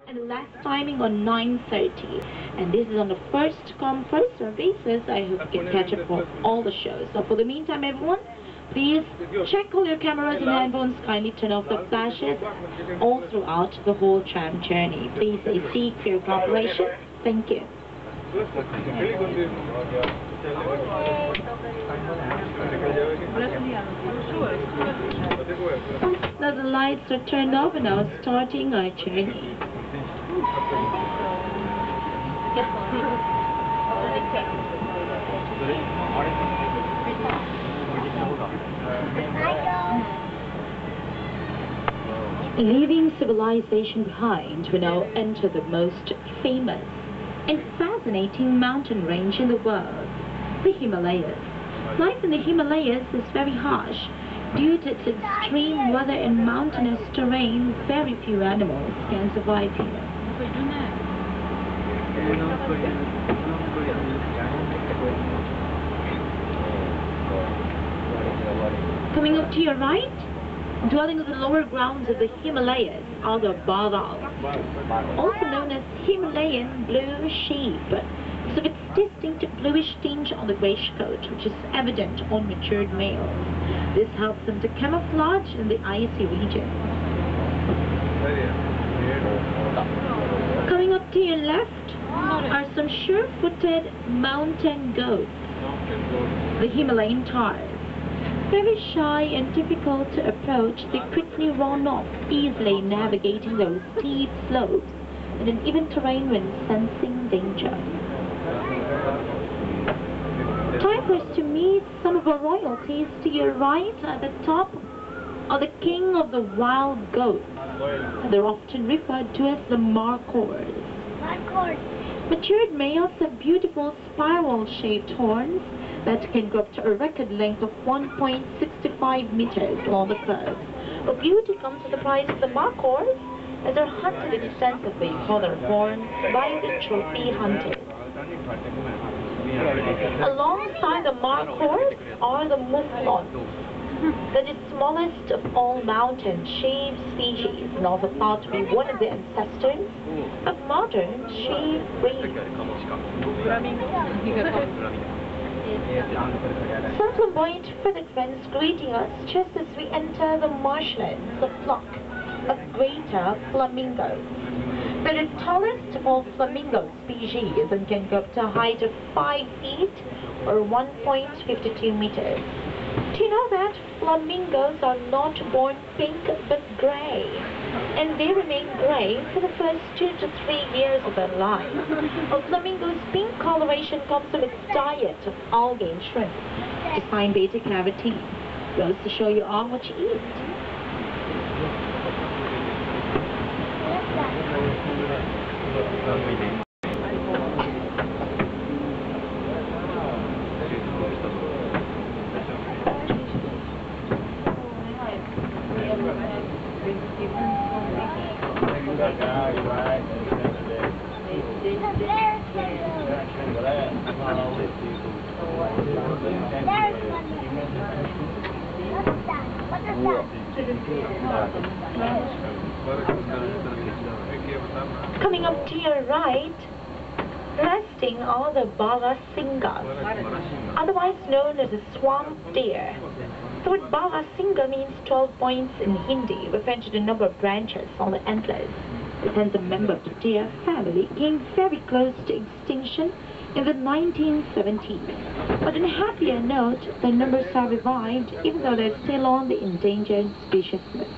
And the last timing on 9:30. And this is on the first come first serve basis. I hope you can catch up for all the shows. So for the meantime, everyone, please check all your cameras and handphones. Kindly turn off the flashes all throughout the whole tram journey. Please seek for your cooperation. Thank you. Now the lights are turned off and now starting our journey. Leaving civilization behind, we now enter the most famous and fascinating mountain range in the world, the Himalayas. Life in the Himalayas is very harsh. Due to its extreme weather and mountainous terrain, very few animals can survive here. Coming up to your right, dwelling on the lower grounds of the Himalayas are the Baras, also known as Himalayan blue sheep, because of its distinct bluish tinge on the greyish coat, which is evident on matured males. This helps them to camouflage in the icy region. Coming up to your left are some sure-footed mountain goats, the Himalayan Tars. Very shy and difficult to approach, they quickly run off, easily navigating those steep slopes in an even terrain when sensing danger. Time for us to meet some of our royalties. To your right, at the top, are the king of the wild goats. They're often referred to as the markhors. Matured males have beautiful spiral-shaped horns that can go up to a record length of 1.65 meters along the curve. But beauty comes at the price of the markhors, as they're hunted extensively for their horns by the trophy hunters. Alongside the markhors are the mouflons, the smallest of all mountain sheep species, and also thought to be one of the ancestors of modern sheep breeds. Some flamboyant feathered friends greeting us just as we enter the marshlands, a flock of greater flamingos. They're the tallest of all flamingo species and can go up to a height of 5 feet or 1.52 meters. Do you know that flamingos are not born pink but grey? And they remain grey for the first 2 to 3 years of their life. A flamingo's pink coloration comes from its diet of algae and shrimp to find beta carotene. Goes to show you all what you eat. Coming up to your right, resting are the Balasingas, otherwise known as a swamp deer. The word Balasinga means 12 points in Hindi, referring to the number of branches on the antlers. It hence a member of the deer family came very close to extinction in the 1970s. But on a happier note, their numbers are revived, even though they're still on the endangered species list.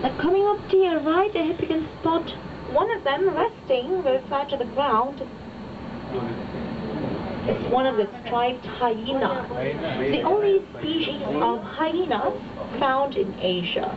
Now coming up to your right, I hope you can spot one of them resting very flat to the ground. It's one of the striped hyenas, the only species of hyenas found in Asia.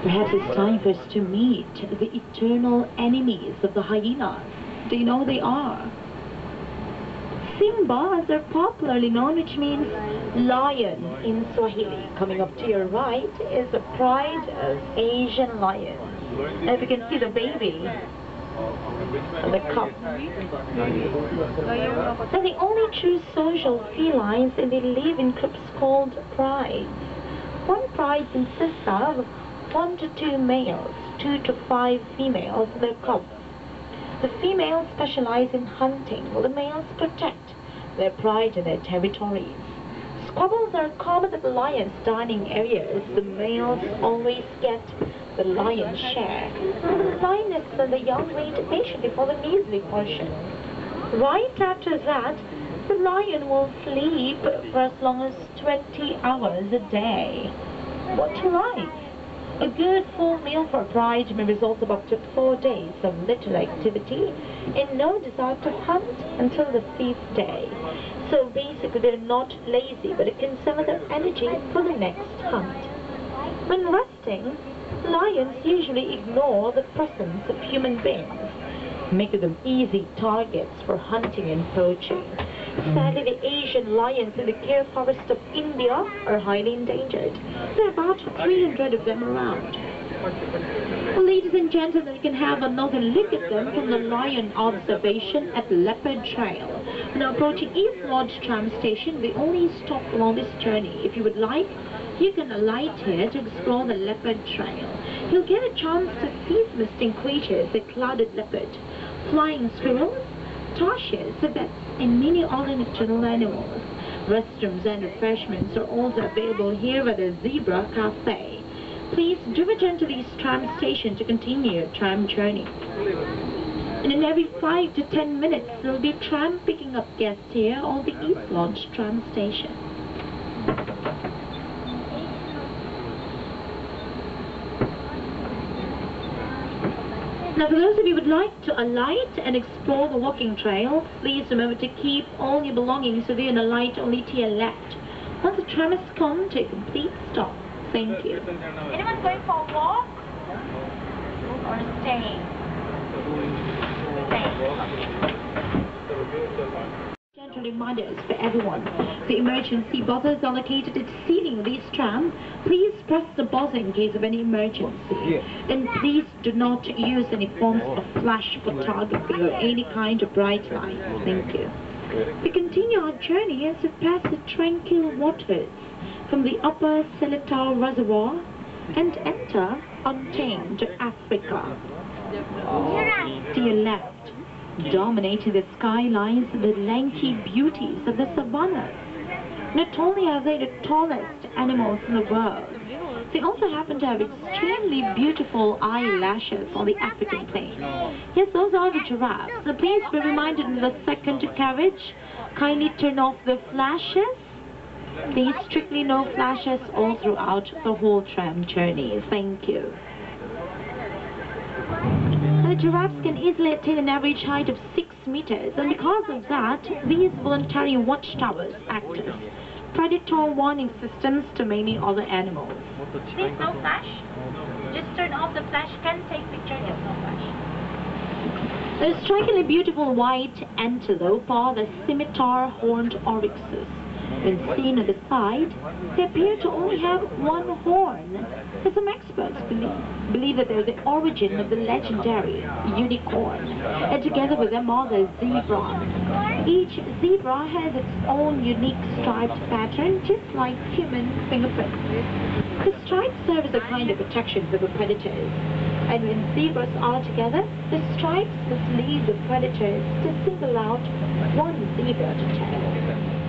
Perhaps it's time for us to meet the eternal enemies of the hyenas. Do you know who they are? Simba, as they're popularly known, which means lion in Swahili. Coming up to your right is the pride of Asian lions. And if you can see the baby, the cub. They're the only true social felines, and they live in groups called prides. One pride consists of 1 to 2 males, 2 to 5 females, and their cubs. The females specialize in hunting, while the males protect their pride and their territories. Squabbles are common at the lions' dining areas. The males always get the lion's share. The lioness and the young wait patiently for the measly portion. Right after that, the lion will sleep for as long as 20 hours a day. What a life! A good full meal for pride may result of up to 4 days of little activity and no desire to hunt until the 5th day. So basically they're not lazy, but it can save their energy for the next hunt. When resting, lions usually ignore the presence of human beings, making them easy targets for hunting and poaching. Sadly, the Asian lions in the Kher forest of India are highly endangered. There are about 300 of them around. Well, ladies and gentlemen, you can have another look at them from the lion observation at Leopard Trail. Now approaching East Lodge Tram Station, the only stop along this journey. If you would like, you can alight here to explore the Leopard Trail. You'll get a chance to see nesting creatures, the clouded leopard, flying squirrels, tarshes, bats, and many other nocturnal animals. Restrooms and refreshments are also available here at the Zebra Cafe. Please do return to this tram station to continue your tram journey. And in every 5 to 10 minutes, there will be a tram picking up guests here on the East Lodge Tram Station. Now, for those of you who would like to alight and explore the walking trail, please remember to keep all your belongings with you and alight only to your left. Once the tram has come to a complete stop. Thank you. Anyone going for a walk? Or staying? Gentle reminders for everyone. The emergency buzzers are located at the ceiling of this tram. Please press the buzzer in case of any emergency. And please do not use any forms of flash photography or any kind of bright light. Thank you. We continue our journey as we pass the tranquil waters from the upper Seletar Reservoir and enter untamed Africa. To your left, dominating the skylines, the lanky beauties of the savannas. Not only are they the tallest animals in the world, they also happen to have extremely beautiful eyelashes on the African plain. Yes, those are the giraffes. So please be reminded in the second carriage, kindly turn off the flashes. Please strictly no flashes all throughout the whole tram journey. Thank you. The giraffes can easily attain an average height of 6 meters, and because of that, these voluntary watchtowers act as predator warning systems to many other animals. Please no flash. Just turn off the flash. Can take pictures, just no flash. The strikingly beautiful white antelope are the scimitar horned oryxes. When seen on the side, they appear to only have one horn. But some experts believe that they're the origin of the legendary unicorn, and together with them are the zebra. Each zebra has its own unique striped pattern, just like human fingerprints. The stripes serve as a kind of protection for the predators, and when zebras are together, the stripes must lead the predators to single out one zebra to tail.